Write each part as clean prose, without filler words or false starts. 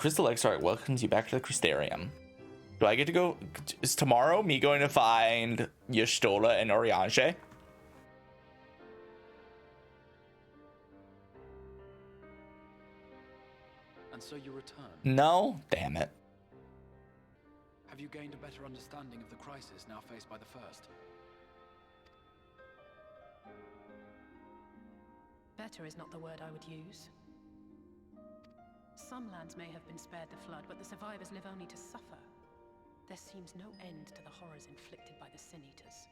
Crystal Exarch welcomes you back to the Crystarium. Do I get to go? Is tomorrow me going to find Y'shtola and Oriange? And so you return? No? Damn it. Have you gained a better understanding of the crisis now faced by the First? Better is not the word I would use. Some lands may have been spared the flood, but the survivors live only to suffer. There seems no end to the horrors inflicted by the Sin Eaters.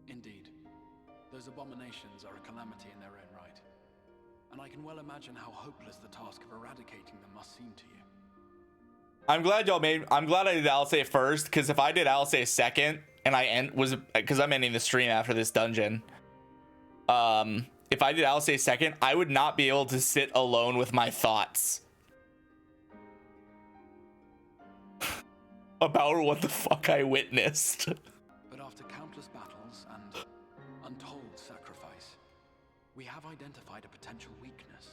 Indeed. Those abominations are a calamity in their own right. And I can well imagine how hopeless the task of eradicating them must seem to you. I'm glad I did Alcé first, because if I did Alcé second and because I'm ending the stream after this dungeon. If I did Alcé second, I would not be able to sit alone with my thoughts about what the fuck I witnessed. But after countless battles and untold sacrifice, we have identified a potential weakness.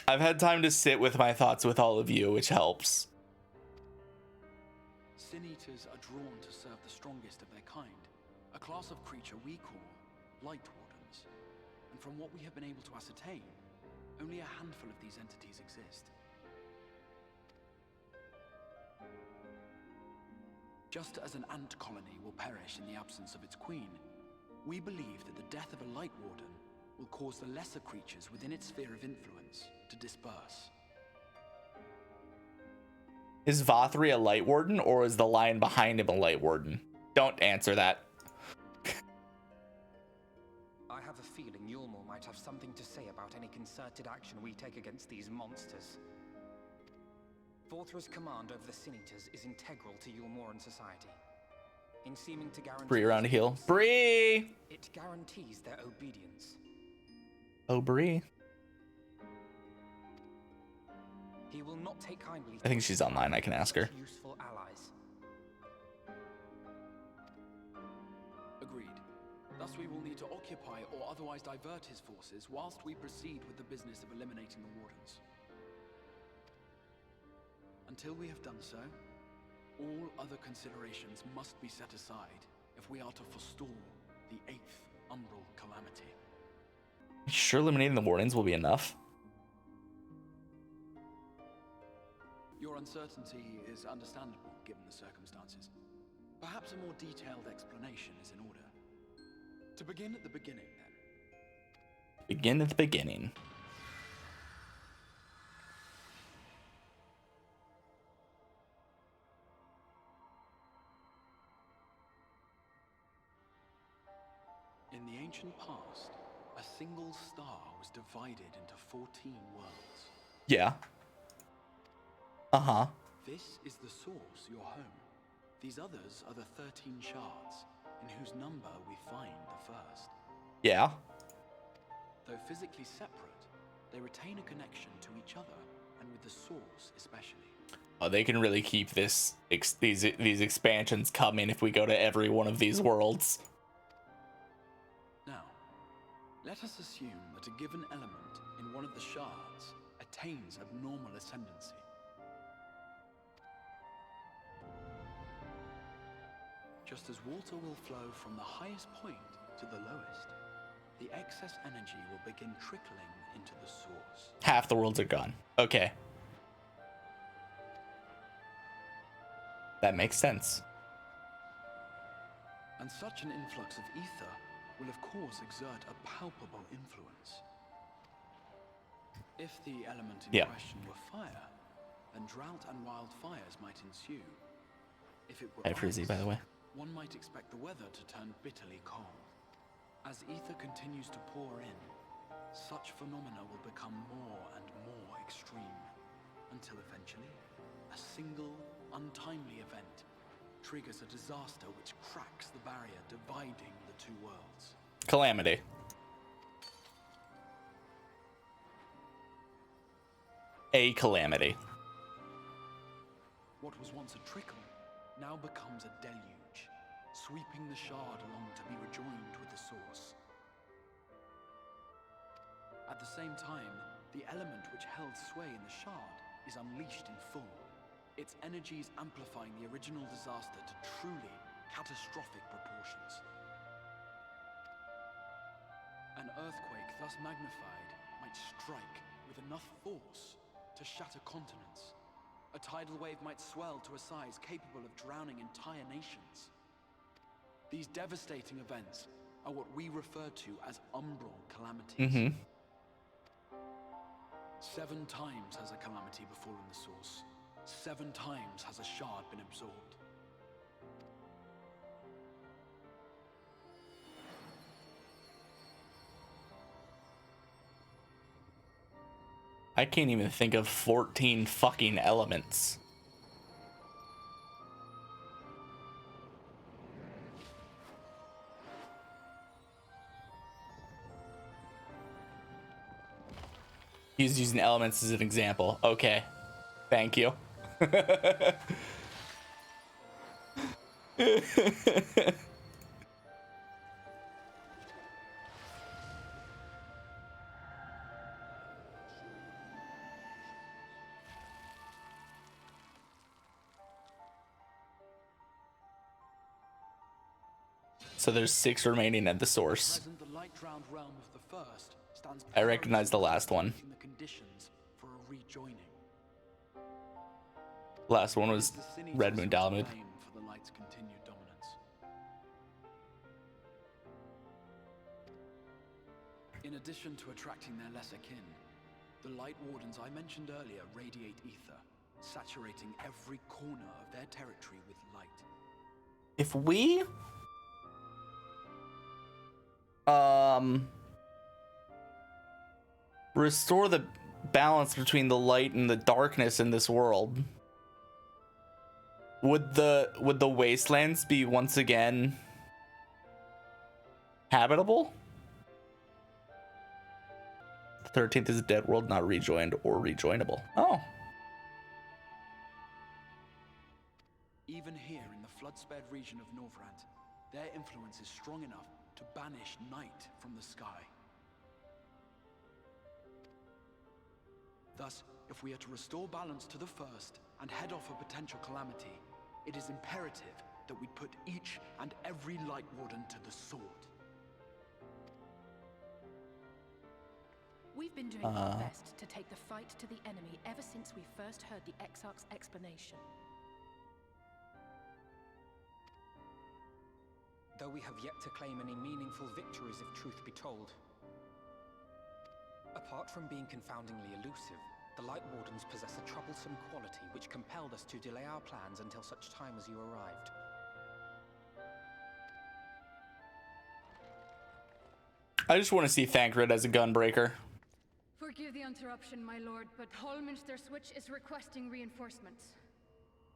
I've had time to sit with my thoughts with all of you, which helps. Sin Eaters are drawn to serve the strongest of their kind, a class of creature we call Light Wardens. And from what we have been able to ascertain, only a handful of these entities exist. Just as an ant colony will perish in the absence of its queen, we believe that the death of a Light Warden will cause the lesser creatures within its sphere of influence to disperse. Is Vothri a Light Warden, or is the lion behind him a Light Warden? Don't answer that. I have a feeling Yulmore might have something to say about any concerted action we take against these monsters. Vorthra's command over the Sin Eaters is integral to Yulmoran society. In seeming to guarantee Bree around a heal. Bree! It guarantees their obedience. Oh, Bree. He will not take kindly. I think she's online. I can ask her. Useful allies. Agreed. Thus we will need to occupy or otherwise divert his forces whilst we proceed with the business of eliminating the Wardens. Until we have done so, all other considerations must be set aside if we are to forestall the 8th Umbral Calamity. Sure, eliminating the Wardens will be enough. Your uncertainty is understandable given the circumstances. Perhaps a more detailed explanation is in order. To begin at the beginning, then. Begin at the beginning. In the ancient past, a single star was divided into 14 worlds. Yeah. Uh-huh. This is the source, your home. These others are the 13 shards, in whose number we find the first. Yeah. Though physically separate, they retain a connection to each other, and with the source especially. Oh, they can really keep these expansions coming if we go to every one of these worlds. Now, let us assume that a given element in one of the shards attains abnormal ascendancy. Just as water will flow from the highest point to the lowest, the excess energy will begin trickling into the source. Half the worlds are gone. Okay. That makes sense. And such an influx of ether will of course exert a palpable influence. If the element in question were fire, then drought and wildfires might ensue. If it were Hi, Frizzy, by the way. One might expect the weather to turn bitterly cold. As ether continues to pour in, such phenomena will become more and more extreme, until eventually, a single, untimely event triggers a disaster which cracks the barrier dividing the two worlds. Calamity. A calamity. What was once a trickle now becomes a deluge, sweeping the shard along to be rejoined with the source. At the same time, the element which held sway in the shard is unleashed in full. Its energies amplifying the original disaster to truly catastrophic proportions. An earthquake thus magnified might strike with enough force to shatter continents. A tidal wave might swell to a size capable of drowning entire nations. These devastating events are what we refer to as umbral calamities. 7 times has a calamity befallen the source. 7 times has a shard been absorbed. I can't even think of 14 fucking elements. He's using elements as an example. Okay. Thank you. So there's 6 remaining at the source. The light-drowned realm of the first stands I recognize the last one. in the conditions for a rejoining. Last one was Red Moon Dalamud. For the light's continued dominance. In addition to attracting their lesser kin, the light wardens I mentioned earlier radiate ether, saturating every corner of their territory with light. If we restore the balance between the light and the darkness in this world, would the wastelands be once again habitable? The 13th is a dead world, not rejoined or rejoinable. Oh. Even here in the flood-spared region of Norvrant, their influence is strong enough to banish night from the sky. Thus, if we are to restore balance to the first and head off a potential calamity, it is imperative that we put each and every Light Warden to the sword. We've been doing our best to take the fight to the enemy ever since we first heard the Exarch's explanation. Though we have yet to claim any meaningful victories if truth be told. Apart from being confoundingly elusive, the Light Wardens possess a troublesome quality which compelled us to delay our plans until such time as you arrived. I just want to see Thancred as a gunbreaker. Forgive the interruption, my lord, but Holminster Switch is requesting reinforcements.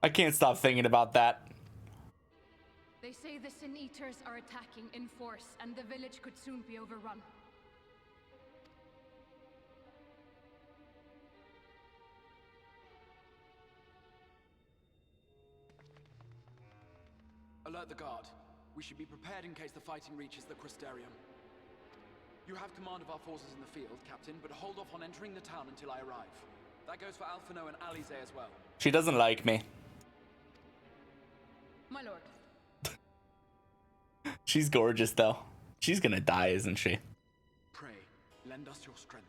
I can't stop thinking about that. They say the Sin Eaters are attacking in force, and the village could soon be overrun. Alert the guard. We should be prepared in case the fighting reaches the Crystarium. You have command of our forces in the field, Captain, but hold off on entering the town until I arrive. That goes for Alphino and Alize as well. She doesn't like me. My lord. She's gorgeous, though. She's gonna die, isn't she? Pray, lend us your strength.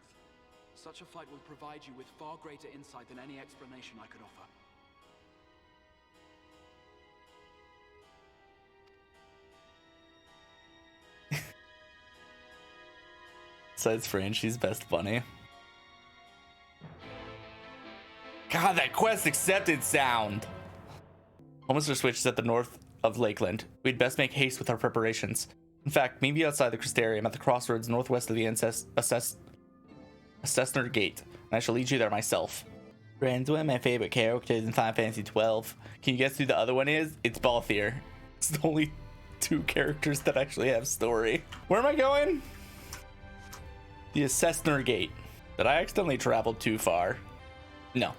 Such a fight will provide you with far greater insight than any explanation I could offer. Besides Francie's best bunny. God, that quest accepted sound. Holminster Switch is at the north of Lakeland. We'd best make haste with our preparations. In fact, meet me outside the Crystarium at the crossroads northwest of the Assessner Gate, and I shall lead you there myself. Brand's one of my favorite characters in Final Fantasy XII. Can you guess who the other one is? It's Balthier. It's the only 2 characters that actually have story. Where am I going? The Assessner Gate. Did I accidentally travel too far? No.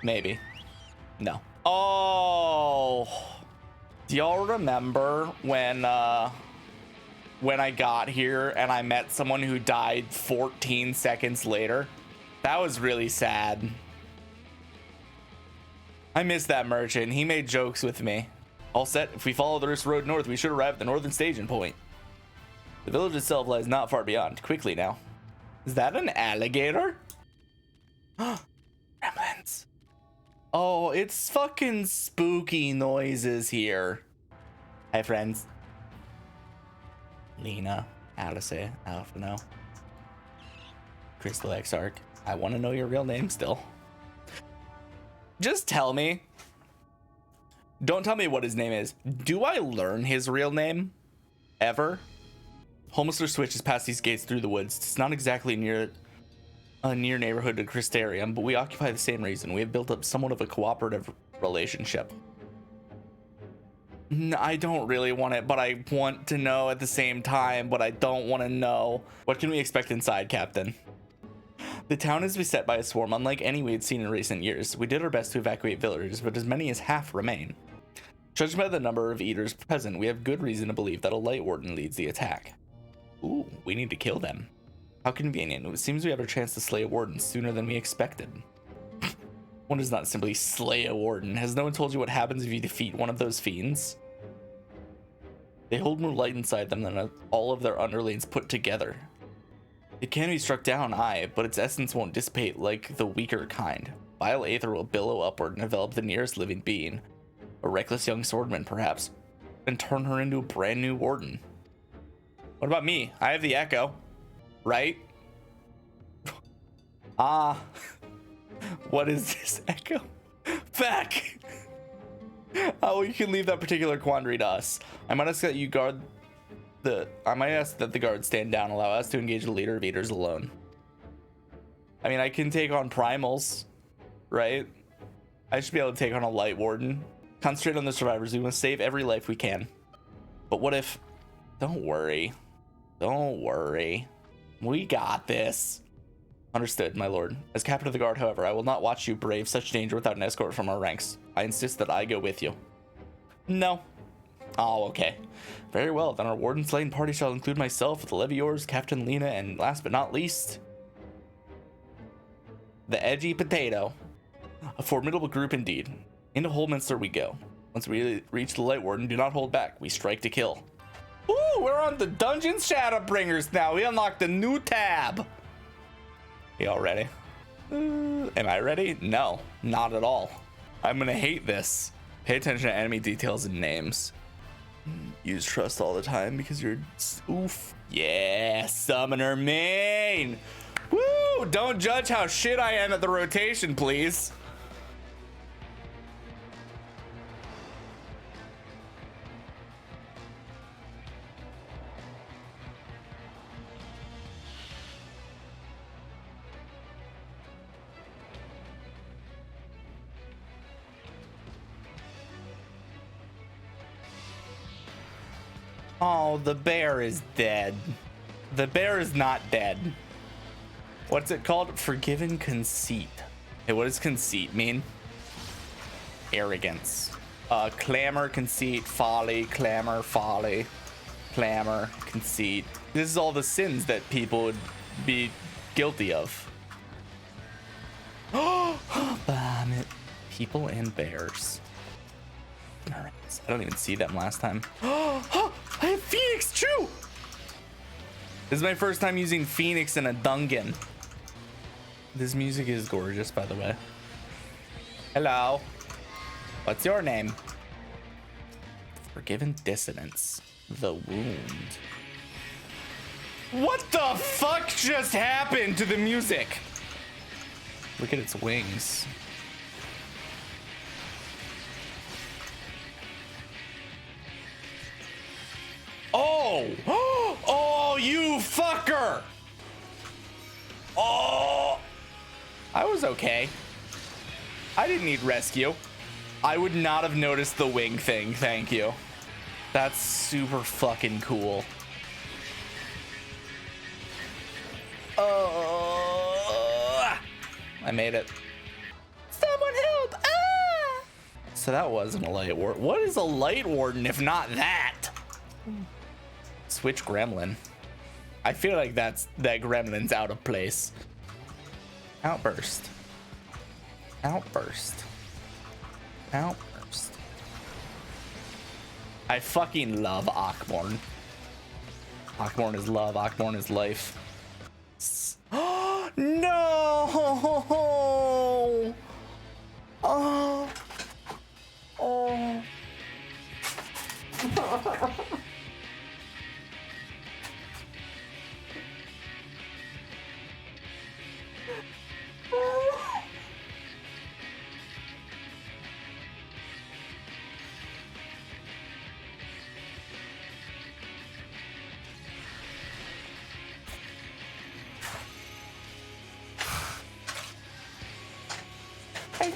Maybe. No. Oh. Do y'all remember when when I got here and I met someone who died 14 seconds later. That was really sad. I miss that merchant. He made jokes with me. All set. If we follow the road north, we should arrive at the northern staging point. The village itself lies not far beyond. Quickly now. Is that an alligator? Gremlins. Oh, it's fucking spooky noises here. Hi, friends. Lena, Alice, I don't know. Crystal Exarch. I want to know your real name still. Just tell me. Don't tell me what his name is. Do I learn his real name? Ever? Holminster switches past these gates through the woods. It's not exactly near a near neighborhood to Crystarium, but we occupy the same reason. We have built up somewhat of a cooperative relationship. I don't really want it, but I want to know at the same time, but I don't want to know. What can we expect inside, Captain? The town is beset by a swarm unlike any we had seen in recent years. We did our best to evacuate villagers, but as many as half remain. Judging by the number of eaters present, we have good reason to believe that a light warden leads the attack. Ooh, we need to kill them. How convenient. It seems we have a chance to slay a warden sooner than we expected. One does not simply slay a warden. Has no one told you what happens if you defeat one of those fiends? They hold more light inside them than all of their underlings put together. It can be struck down, aye, but its essence won't dissipate like the weaker kind. Vile aether will billow upward and envelop the nearest living being. A reckless young swordman, perhaps, and turn her into a brand new warden. What about me? I have the echo, right? What is this echo? Back! Oh, you can leave that particular quandary to us. I might ask that the guards stand down, allow us to engage the leader of eaters alone. I mean, I can take on primals, right? I should be able to take on a light warden. Concentrate on the survivors. We must save every life we can. But what if... Don't worry. Don't worry. We got this. Understood, my lord. As captain of the guard, however, I will not watch you brave such danger without an escort from our ranks. I insist that I go with you. No. Oh, okay. Very well, then our warden slaying party shall include myself, the Leviors, Captain Lena, and last but not least, the edgy potato. A formidable group indeed. Into Holminster we go. Once we reach the light warden, do not hold back. We strike to kill. Ooh, we're on the Dungeons Shadowbringers now. We unlocked a new tab. Y'all ready? Am I ready? No, not at all. I'm gonna hate this. Pay attention to enemy details and names. Use trust all the time because you're oof. Yeah, summoner main. Woo! Don't judge how shit I am at the rotation, please. Oh, the bear is dead. The bear is not dead. What's it called? Forgiven conceit. Hey, what does conceit mean? Arrogance. Clamor, conceit, folly, clamor, folly, clamor, conceit. This is all the sins that people would be guilty of. Oh, damn it. People and bears. I don't even see them last time. Oh, I have Phoenix too. This is my first time using Phoenix in a dungeon. This music is gorgeous, by the way. Hello. What's your name? Forgiven dissonance. The wound. What the fuck just happened to the music? Look at its wings. Oh! Oh, you fucker! Oh! I was okay. I didn't need rescue. I would not have noticed the wing thing, thank you. That's super fucking cool. I made it. Someone help! Ah! So that wasn't a light warden. What is a light warden if not that? Switch gremlin. I feel like that gremlin's out of place. Outburst. Outburst. Outburst. I fucking love Akmorn. Akmorn is love. Akmorn is life. No! Oh. Oh.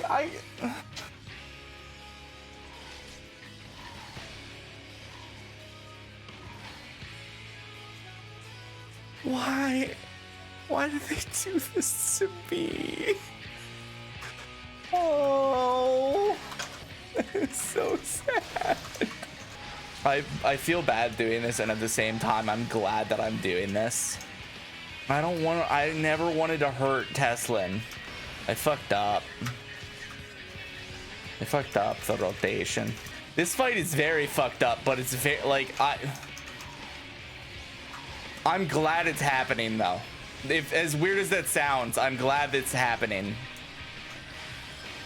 I why did they do this to me? Oh, it's so sad. I feel bad doing this, and at the same time I'm glad that I'm doing this. I never wanted to hurt Tesleen. I fucked up. I fucked up the rotation. This fight is very fucked up, but it's very like I'm glad it's happening though. If as weird as that sounds, I'm glad it's happening.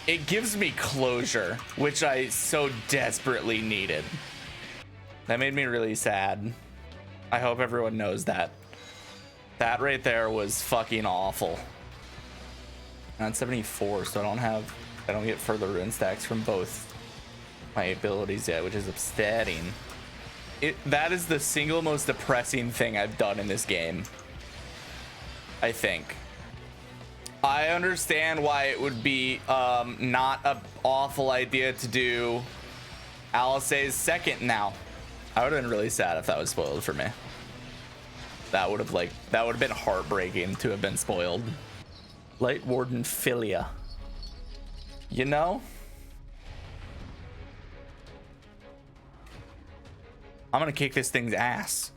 It gives me closure, which I so desperately needed. That made me really sad. I hope everyone knows that. That right there was fucking awful. I'm 74, so I don't get further rune stacks from both my abilities yet, which is upsetting. That is the single most depressing thing I've done in this game, I think. I understand why it would be not an awful idea to do Alisei's second now. I would have been really sad if that was spoiled for me. That would have been heartbreaking to have been spoiled. Light Warden Philia. You know? I'm gonna kick this thing's ass.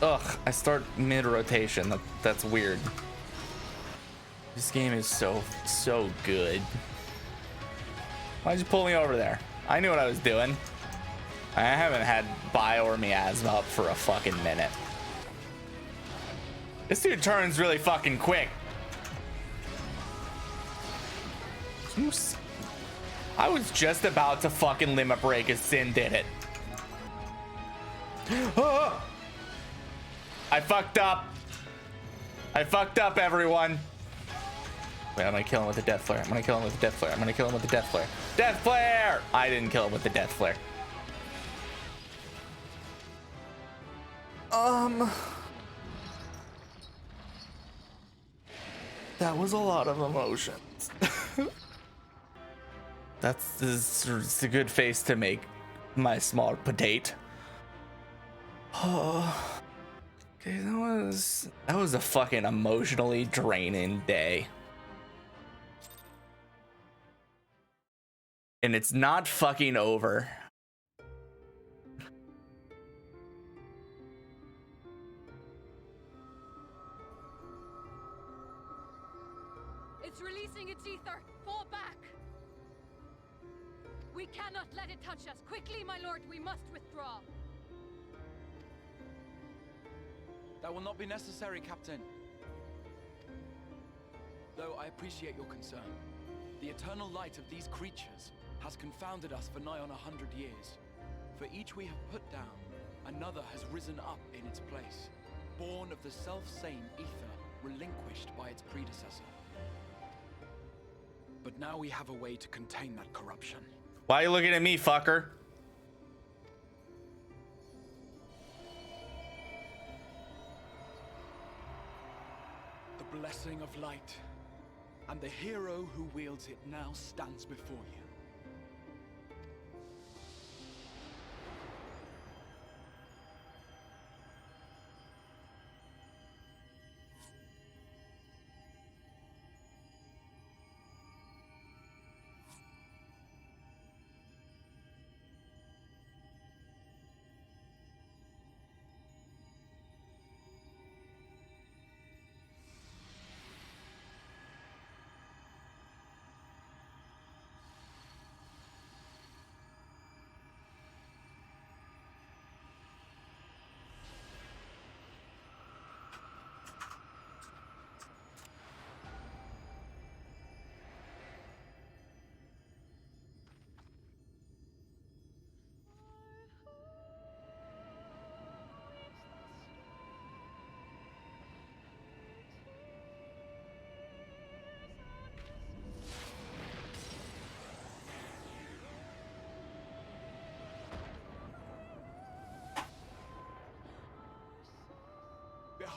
Ugh, I start mid-rotation. That's weird. This game is so good. Why'd you pull me over there? I knew what I was doing. I haven't had bio or miasma up for a fucking minute. This dude turns really fucking quick. I was just about to fucking limit break as Sin did it. I fucked up. I fucked up, everyone. Wait, I'm gonna kill him with the death flare. I'm gonna kill him with the death flare. I'm gonna kill him with the death flare. Death flare! I didn't kill him with the death flare. That was a lot of emotions. It's a good face to make, my small potato. Oh, okay, that was a fucking emotionally draining day. And it's not fucking over. It's releasing its ether. Fall back. We cannot let it touch us. Quickly, my lord, we must withdraw. That will not be necessary, Captain. Though I appreciate your concern. The eternal light of these creatures has confounded us for nigh on 100 years. For each we have put down, another has risen up in its place, born of the self-same ether relinquished by its predecessor. But now we have a way to contain that corruption. Why are you looking at me, fucker? The blessing of light, and the hero who wields it now stands before you.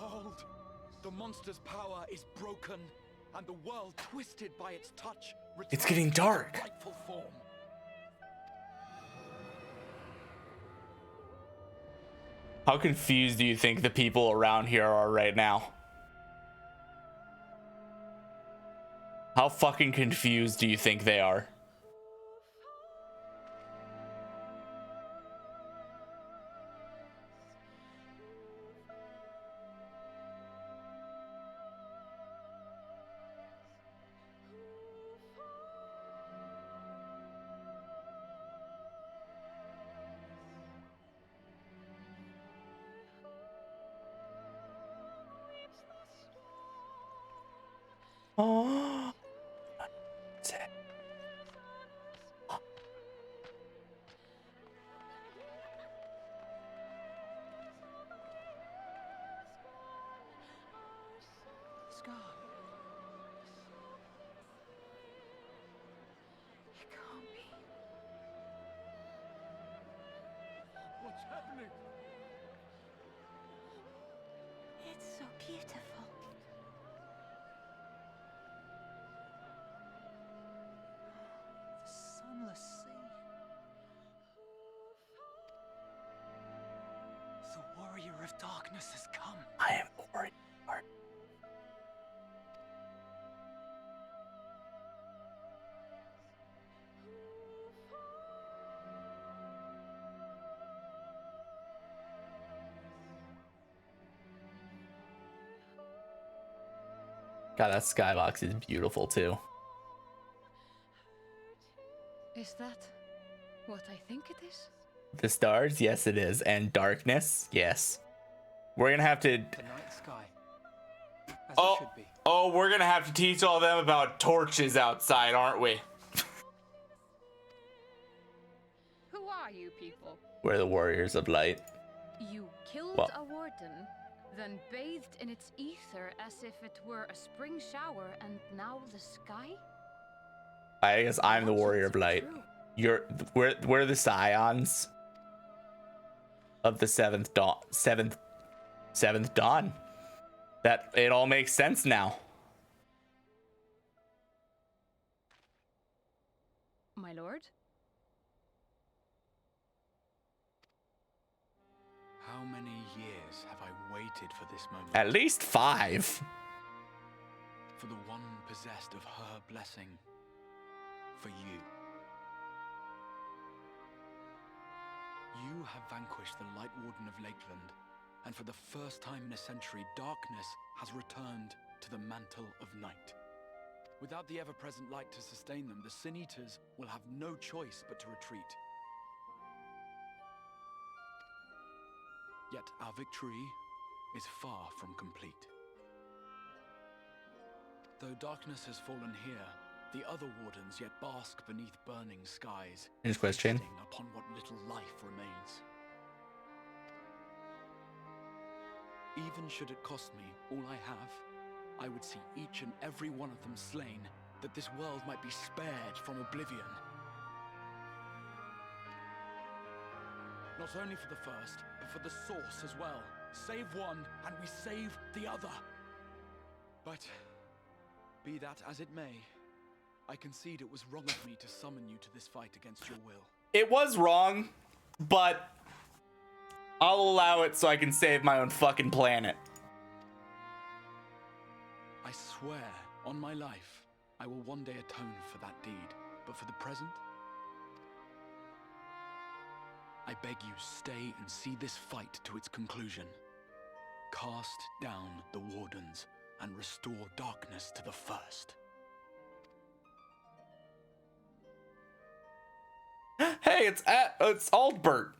Behold, the monster's power is broken, and the world twisted by its touch. It's getting dark. To its rightful form. How confused do you think the people around here are right now? How fucking confused do you think they are? Oh. Scar. It can't be. What's happening? It's so beautiful. The sunless sea. The warrior of darkness has come. I am worried. God, that skybox is beautiful too. Is that what I think it is? The stars, yes it is, and darkness, yes. We're gonna have to. The night sky. As Oh, it should be. oh, we're gonna have to teach all them about torches outside, aren't we? Who are you people? We're the warriors of light. You killed Well- a warden, then bathed in its ether as if it were a spring shower, and now the sky? I guess I'm the That warrior can't of be light. true. We're the scions of the seventh dawn. That it all makes sense now. My lord? How many years have I waited for this moment? At least 5. For the one possessed of her blessing. For you. You have vanquished the Light Warden of Lakeland, and for the first time in a century, darkness has returned to the mantle of night. Without the ever-present light to sustain them, the Sin Eaters will have no choice but to retreat. Yet our victory is far from complete. Though darkness has fallen here, the other wardens yet bask beneath burning skies, Next question. feasting upon what little life remains. Even should it cost me all I have, I would see each and every one of them slain, that this world might be spared from oblivion. Not only for the first, but for the source as well. Save one, and we save the other. But, be that as it may, I concede it was wrong of me to summon you to this fight against your will. It was wrong, but I'll allow it so I can save my own fucking planet. I swear, on my life, I will one day atone for that deed. But for the present, I beg you stay and see this fight to its conclusion. Cast down the wardens and restore darkness to the first. Hey, it's Aldbert.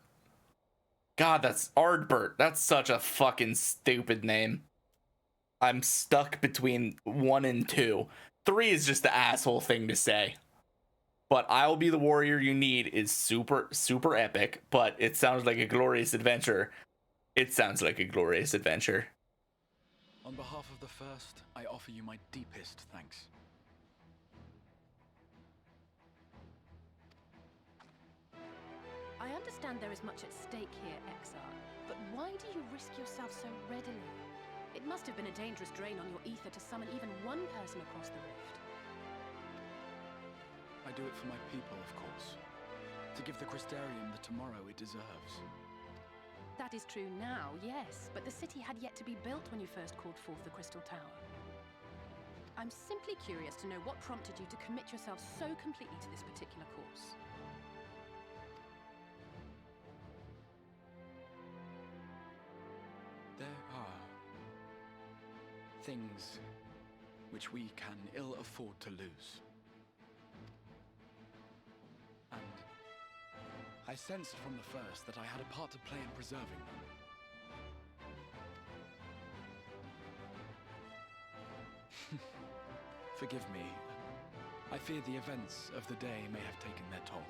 God, that's Ardbert. That's such a fucking stupid name. I'm stuck between 1 and 2. 3 is just the asshole thing to say. But I'll be the warrior you need is super, super epic, but it sounds like a glorious adventure. It sounds like a glorious adventure. On behalf of the first, I offer you my deepest thanks. I understand there is much at stake here, Exarch, but why do you risk yourself so readily? It must have been a dangerous drain on your ether to summon even one person across the rift. I do it for my people, of course. To give the Crystarium the tomorrow it deserves. That is true now, yes, but the city had yet to be built when you first called forth the Crystal Tower. I'm simply curious to know what prompted you to commit yourself so completely to this particular course. There are things which we can ill afford to lose. And I sensed from the first that I had a part to play in preserving them. Forgive me. I fear the events of the day may have taken their toll.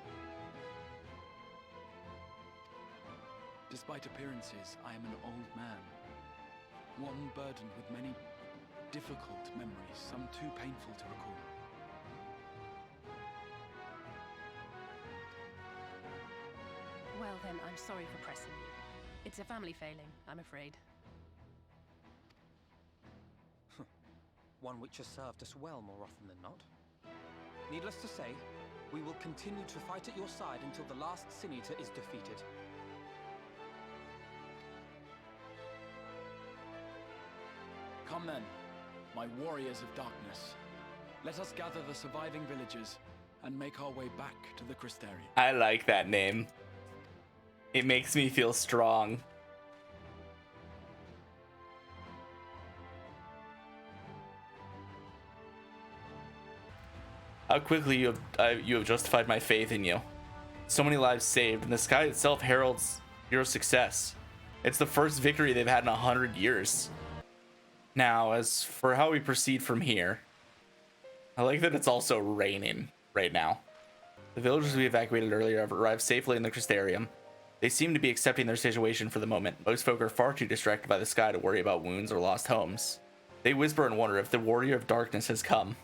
Despite appearances, I am an old man. One burdened with many difficult memories, some too painful to recall. Well then, I'm sorry for pressing you. It's a family failing, I'm afraid. One which has served us well more often than not. Needless to say, we will continue to fight at your side until the last Sin Eater is defeated. Come then, my warriors of darkness. Let us gather the surviving villagers and make our way back to the Crystarium. I like that name. It makes me feel strong. How quickly you have justified my faith in you. So many lives saved, and the sky itself heralds your success. It's the first victory they've had in 100 years. Now, as for how we proceed from here, I like that it's also raining right now. The villagers we evacuated earlier have arrived safely in the Crystarium. They seem to be accepting their situation for the moment. Most folk are far too distracted by the sky to worry about wounds or lost homes. They whisper and wonder if the warrior of darkness has come.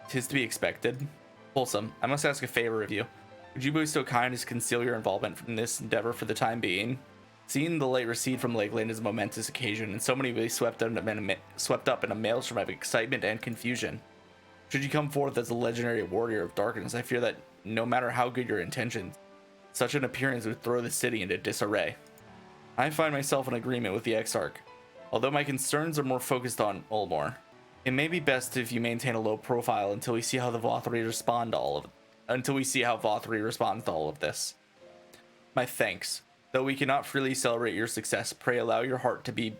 'Tis to be expected. Wholesome, I must ask a favor of you. Would you be so kind as to conceal your involvement in this endeavor for the time being? Seeing the light recede from Lakeland is a momentous occasion, and so many will be swept up in a maelstrom of excitement and confusion. Should you come forth as a legendary warrior of darkness, I fear that no matter how good your intentions, such an appearance would throw the city into disarray. I find myself in agreement with the Exarch, although my concerns are more focused on Ulmor. It may be best if you maintain a low profile until we see how the Vothri respond to all of responds to all of this. My thanks. Though we cannot freely celebrate your success, pray allow your heart to be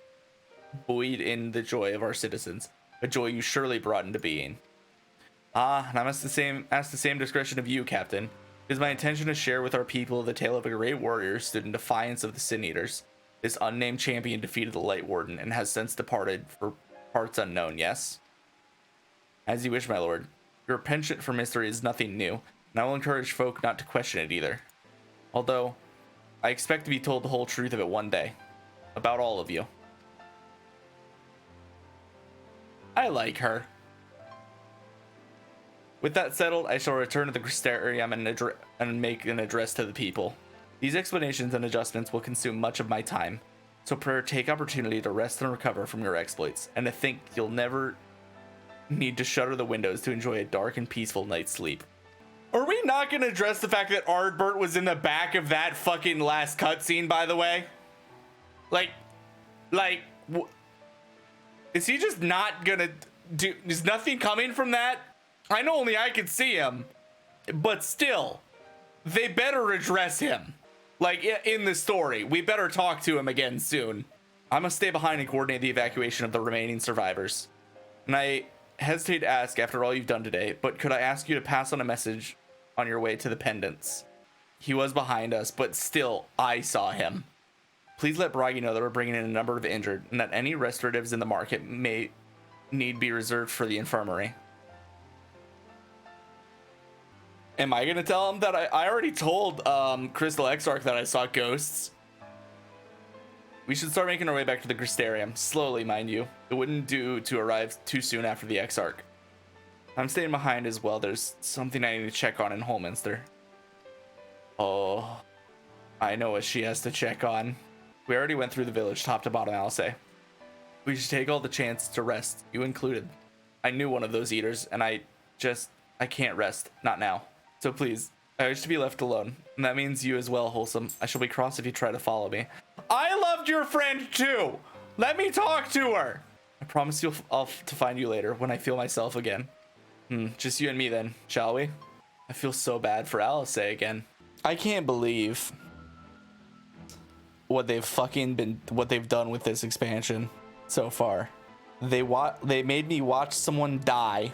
buoyed in the joy of our citizens, a joy you surely brought into being. Ah, and I must ask the same discretion of you, Captain. It is my intention to share with our people the tale of a great warrior who stood in defiance of the Sin Eaters. This unnamed champion defeated the Light Warden and has since departed for parts unknown, yes? As you wish, my lord. Your penchant for mystery is nothing new, and I will encourage folk not to question it either. Although, I expect to be told the whole truth of it one day. About all of you. I like her. With that settled, I shall return to the Crystarium and make an address to the people. These explanations and adjustments will consume much of my time, so pray take opportunity to rest and recover from your exploits, and to think you'll never need to shutter the windows to enjoy a dark and peaceful night's sleep. Are we not going to address the fact that Ardbert was in the back of that fucking last cutscene, by the way? Is he just not gonna do, is nothing coming from that? I know only I could see him, but still, they better address him. Like, in the story, we better talk to him again soon. I must stay behind and coordinate the evacuation of the remaining survivors. And I hesitate to ask after all you've done today, but could I ask you to pass on a message on your way to the pendants? He was behind us, but still, I saw him. Please let Bragi know that we're bringing in a number of injured, and that any restoratives in the market may need be reserved for the infirmary. Am I gonna tell him that I already told Crystal Exarch that I saw ghosts? We should start making our way back to the Crystarium. Slowly, mind you. It wouldn't do to arrive too soon after the Exarch. I'm staying behind as well. There's something I need to check on in Holminster. Oh, I know what she has to check on. We already went through the village top to bottom, I'll say. We should take all the chances to rest, you included. I knew one of those eaters, and I can't rest. Not now. So please, I wish to be left alone. And that means you as well, Wholesome. I shall be cross if you try to follow me. I loved your friend too! Let me talk to her! I promise I'll to find you later when I feel myself again. Just you and me then, shall we? I feel so bad for Alice again. I can't believe what they've done with this expansion so far. They made me watch someone die,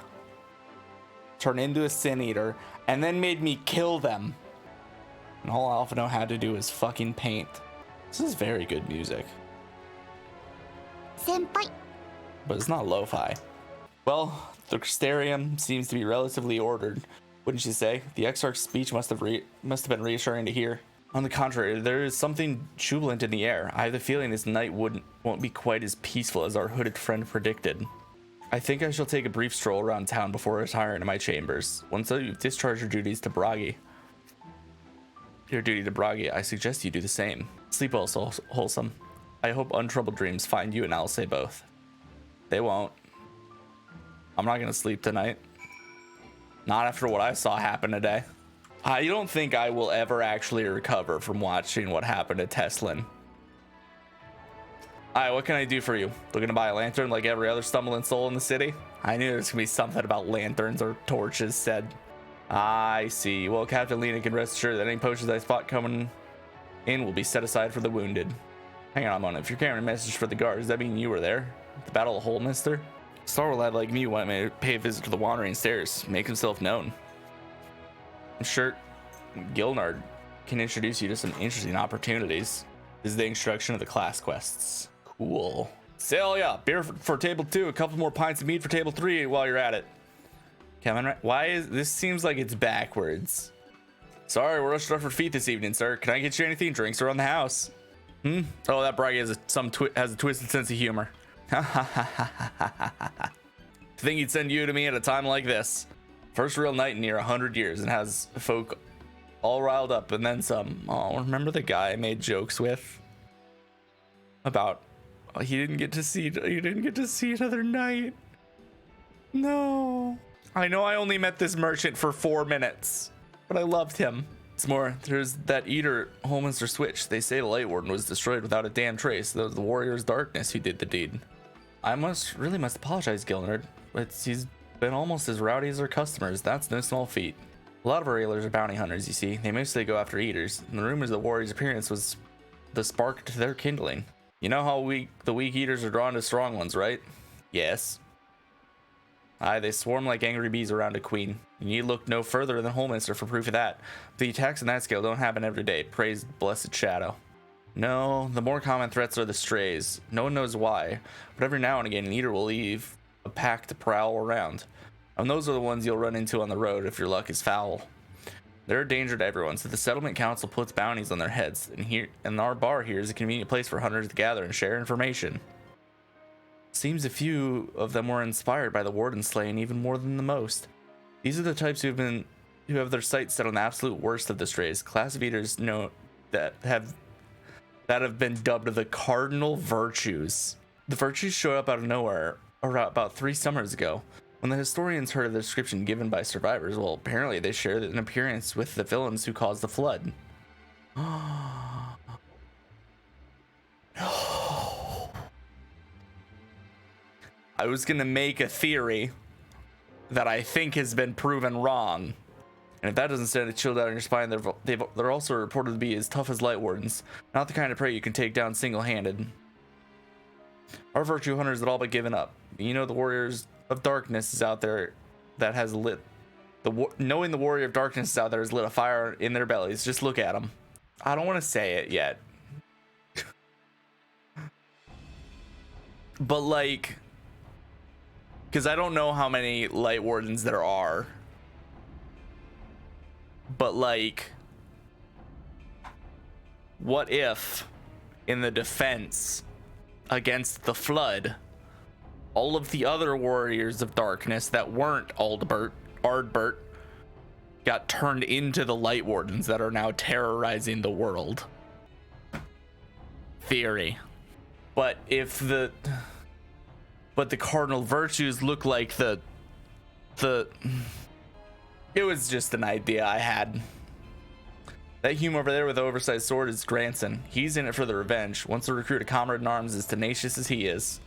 turn into a sin eater, and then made me kill them. And all I know how to do is fucking paint. This is very good music. Senpai. But it's not lo-fi. Well, the Crystarium seems to be relatively ordered, wouldn't you say? The Exarch's speech must have been reassuring to hear. On the contrary, there is something jubilant in the air. I have the feeling this night won't be quite as peaceful as our hooded friend predicted. I think I shall take a brief stroll around town before retiring to my chambers. Once you've discharged your duty to Bragi, I suggest you do the same. Sleep well, Wholesome. I hope untroubled dreams find you and Alice both. They won't. I'm not gonna sleep tonight. Not after what I saw happen today. I don't think I will ever actually recover from watching what happened to Tesleen. Alright, what can I do for you? Looking to buy a lantern like every other stumbling soul in the city? I knew there was gonna be something about lanterns or torches said. I see. Well, Captain Lena can rest assured that any potions I spot coming in will be set aside for the wounded. Hang on a moment. If you're carrying a message for the guards, does that mean you were there? The Battle of Holminster? A stalwart lad like me wanted me to pay a visit to the Wandering Stairs, make himself known. I'm sure Gilnard can introduce you to some interesting opportunities. This is the introduction of the class quests. Cool. Sale, yeah. Beer for table 2, a couple more pints of meat for table 3 while you're at it. Kevin, why is this seems like it's backwards? Sorry, we're rushed off our feet this evening, sir. Can I get you anything? Drinks around the house. Oh, that Bragi has a twisted sense of humor. To think he'd send you to me at a time like this. First real night in near 100 years and has folk all riled up and then some. Oh, remember the guy I made jokes with about he didn't get to see another night. No. I know I only met this merchant for 4 minutes, but I loved him. It's more, there's that eater Holminster switch. They say the Light Warden was destroyed without a damn trace. Though the Warrior's Darkness who did the deed. I really must apologize, Gilnard. He's been almost as rowdy as our customers. That's no small feat. A lot of our railers are bounty hunters, you see. They mostly go after eaters. And the rumors the Warrior's appearance was the spark to their kindling. You know how the weak eaters are drawn to strong ones, right? Yes. Aye, they swarm like angry bees around a queen. You need look no further than Holminster for proof of that. The attacks on that scale don't happen every day. Praise blessed Shadow. No, the more common threats are the strays. No one knows why, but every now and again an eater will leave a pack to prowl around. And those are the ones you'll run into on the road if your luck is foul. They're a danger to everyone, so the settlement council puts bounties on their heads, and our bar here is a convenient place for hunters to gather and share information. Seems a few of them were inspired by the Warden slaying even more than the most. These are the types who have their sights set on the absolute worst of the strays. Class of eaters that have been dubbed the cardinal virtues. The virtues showed up out of nowhere about 3 summers ago. When the historians heard of the description given by survivors, well, apparently they shared an appearance with the villains who caused the flood. I was gonna make a theory that I think has been proven wrong. And if that doesn't send a chill down your spine, they're also reported to be as tough as Light Wardens. Not the kind of prey you can take down single-handed. Our virtue hunters had all but given up. You know, the Warriors of Darkness is out there that has lit... Knowing the Warrior of Darkness is out there has lit a fire in their bellies. Just look at them. I don't want to say it yet. But like... Because I don't know how many Light Wardens there are. But like... What if, in the defense against the flood, all of the other Warriors of Darkness that weren't Ardbert got turned into the Light Wardens that are now terrorizing the world? Theory. But if but the cardinal virtues look like the it was just an idea I had. That human over there with the oversized sword is Granson. He's in it for the revenge. Wants to recruit a comrade in arms as tenacious as he is.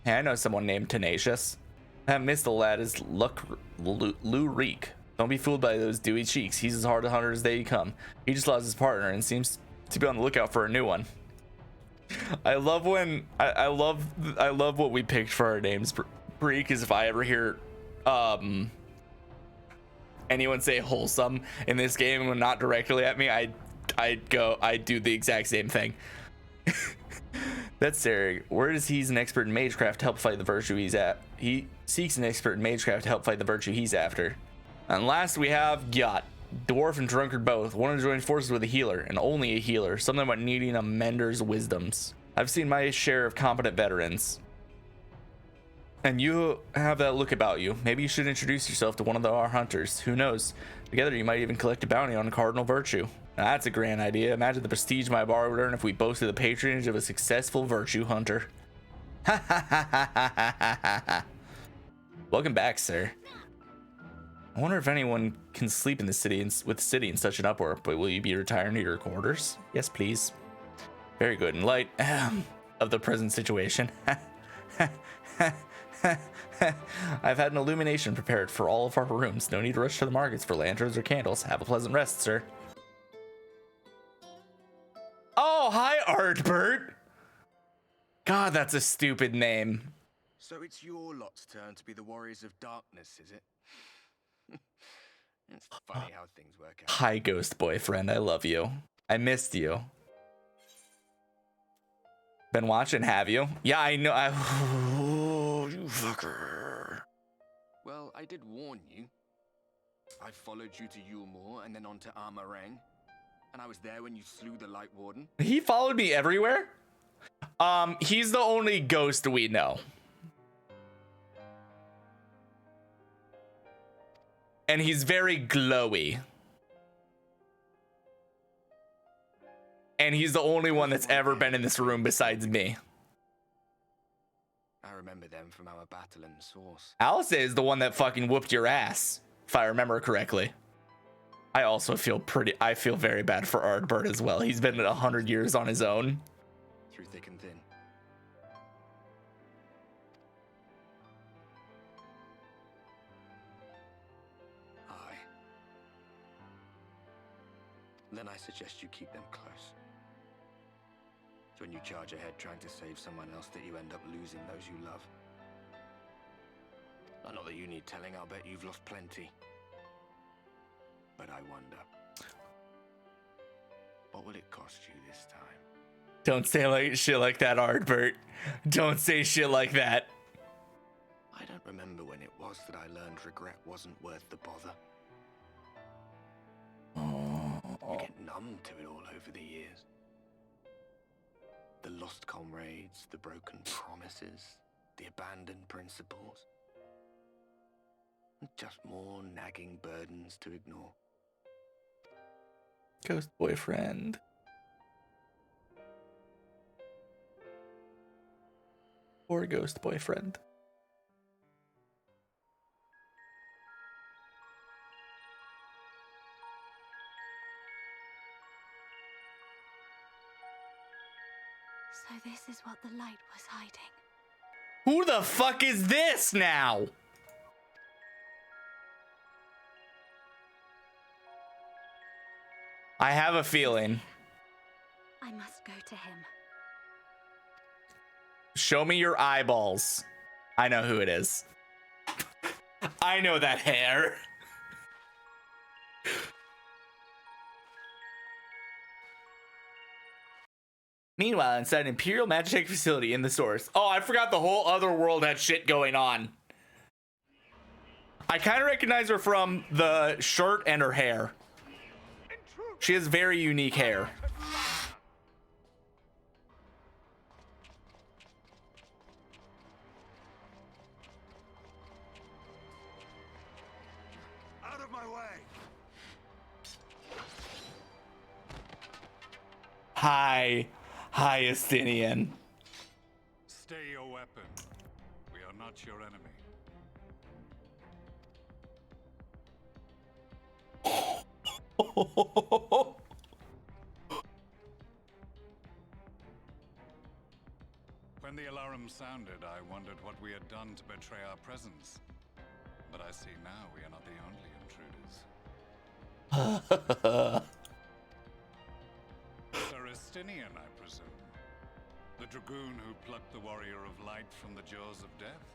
Hey, I know someone named Tenacious. That missile lad is Lou Reek. Don't be fooled by those dewy cheeks. He's as hard a hunter as they come. He just lost his partner and seems to be on the lookout for a new one. I love when I love what we picked for our names, Bree, because if I ever hear anyone say wholesome in this game and not directly at me, I do the exact same thing. That's Sarah. Where is he's an expert in magecraft to help fight the virtue he's at. He seeks an expert in magecraft to help fight the virtue he's after. And last we have Gyat. Dwarf and drunkard both. Want to join forces with a healer, and only a healer. Something about needing a mender's wisdoms. I've seen my share of competent veterans. And you have that look about you. Maybe you should introduce yourself to one of our hunters. Who knows? Together you might even collect a bounty on cardinal virtue. Now, that's a grand idea. Imagine the prestige my bar would earn if we boasted the patronage of a successful virtue hunter. Ha ha ha ha ha ha ha. Welcome back, sir. I wonder if anyone can sleep in the city with the city in such an uproar, but will you be retiring to your quarters? Yes, please. Very good. In light of the present situation, I've had an illumination prepared for all of our rooms. No need to rush to the markets for lanterns or candles. Have a pleasant rest, sir. Oh, hi, Artbert. God, that's a stupid name. So it's your lot's turn to be the warriors of darkness, is it? It's funny how things work out. Hi, ghost boyfriend. I love you. I missed you. Been watching, have you? Yeah, I know. Oh, you fucker. Well, I did warn you. I followed you to Yulmore and then on to Armarang. And I was there when you slew the Light Warden. He followed me everywhere? He's the only ghost we know. And he's very glowy. And he's the only one that's ever been in this room besides me. I remember them from our battle in the Source. Alice is the one that fucking whooped your ass, if I remember correctly. I also feel very bad for Ardbert as well. He's been 100 years on his own. Through thick and thin. Aye. Then I suggest you keep them close. It's when you charge ahead trying to save someone else that you end up losing those you love. Not that you need telling, I'll bet you've lost plenty. But I wonder, what will it cost you this time? Don't say shit like that, Ardbert. Don't say shit like that. I don't remember when it was that I learned regret wasn't worth the bother. You get numb to it all over the years. The lost comrades, the broken promises, the abandoned principles. And just more nagging burdens to ignore. Ghost boyfriend. Poor ghost boyfriend. So this is what the light was hiding. Who the fuck is this now? I have a feeling. I must go to him. Show me your eyeballs. I know who it is. I know that hair. Meanwhile, inside an Imperial Magic facility in the Source. Oh, I forgot the whole other world had shit going on. I kind of recognize her from the shirt and her hair. She has very unique hair. Out of my way! Hi, Estinian. Stay your weapon. not your enemy. When the alarm sounded, I wondered what we had done to betray our presence. But I see now we are not the only intruders. Sir Estinian, I presume. The dragoon who plucked the warrior of light from the jaws of death.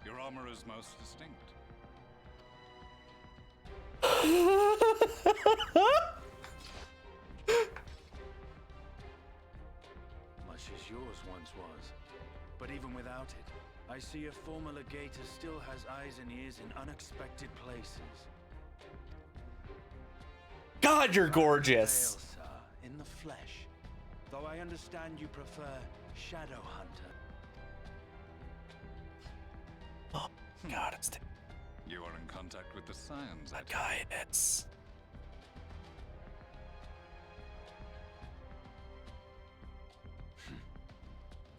Your armor is most distinct. Much as yours once was. But even without it, I see a former legator still has eyes and ears in unexpected places. God, you're gorgeous. Fail, sir, in the flesh. Though I understand you prefer Shadow Hunter. Oh, God, it's You are in contact with the scions. that guy. It's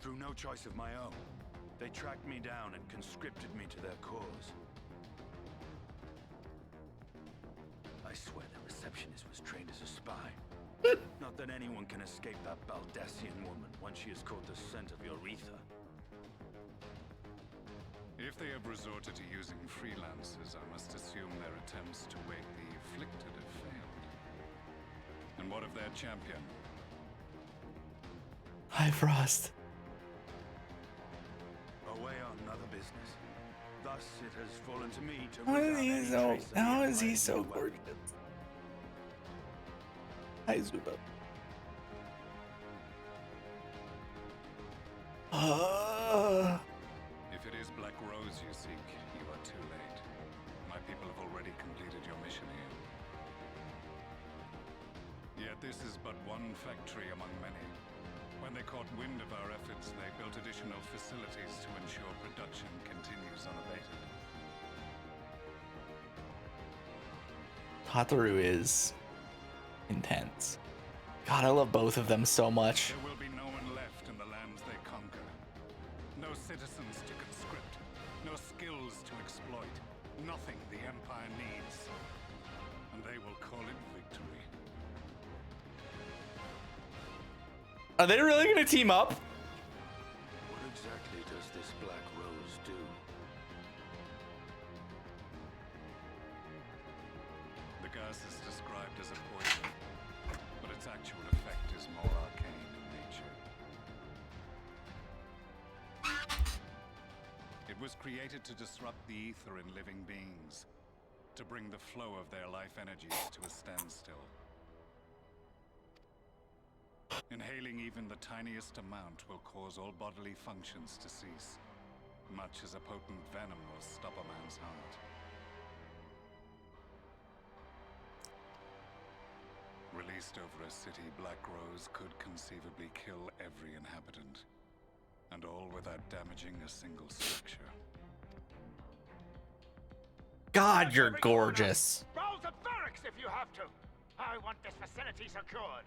Through no choice of my own, they tracked me down and conscripted me to their cause. I swear the receptionist was trained as a spy. Not that anyone can escape that Baldassian woman once she has caught the scent of your ether. If they have resorted to using freelancers, I must assume their attempts to wake the afflicted have failed. And what of their champion? Hi, Frost. Away on another business. Thus it has fallen to me to How is he so gorgeous? Hi, Zuba. If it is Black Rose you seek, you are too late. My people have already completed your mission here. Yet this is but one factory among many. When they caught wind of our efforts, they built additional facilities to ensure production continues unabated. Hataru is intense. God, I love both of them so much. There will be no one left in the lands they conquer. No citizens to conscript. No skills to exploit. Nothing the Empire needs. And they will call it victory. Are they really gonna team up? What exactly does this Black Rose do? The gas is described as a poison, but its actual effect is more arcane in nature. It was created to disrupt the ether in living beings, to bring the flow of their life energies to a standstill. Inhaling even the tiniest amount will cause all bodily functions to cease, much as a potent venom will stop a man's heart. Released over a city, Black Rose could conceivably kill every inhabitant, and all without damaging a single structure. God, you're gorgeous. Roll the barracks if you have to. I want this facility secured.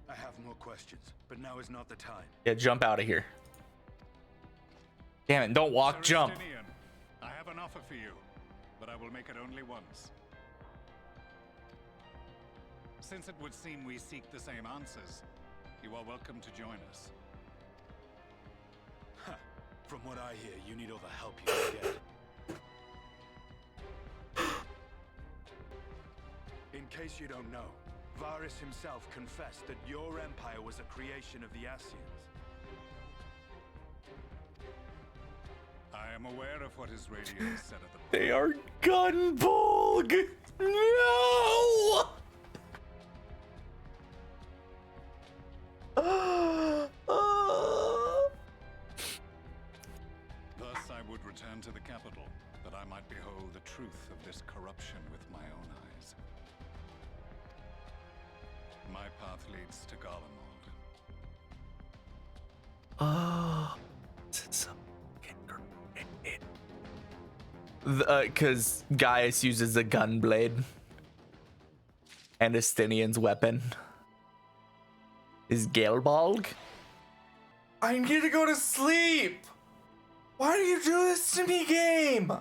I have more questions, but now is not the time. Yeah, jump out of here. Damn it, don't walk, Sir jump. Estinian, I have an offer for you, but I will make it only once. Since it would seem we seek the same answers, you are welcome to join us. From what I hear, you need all the help you can get. In case you don't know, Varys himself confessed that your empire was a creation of the Ascians. I am aware of what his radio said at the They are Gunbolg. No. Thus I would return to the capital, that I might behold the truth of this corruption with my own eyes. My path leads to Garlemald. Because Gaius uses a gun blade. And Estinian's weapon is Gelbalg. I need to go to sleep. Why do you do this to me, game?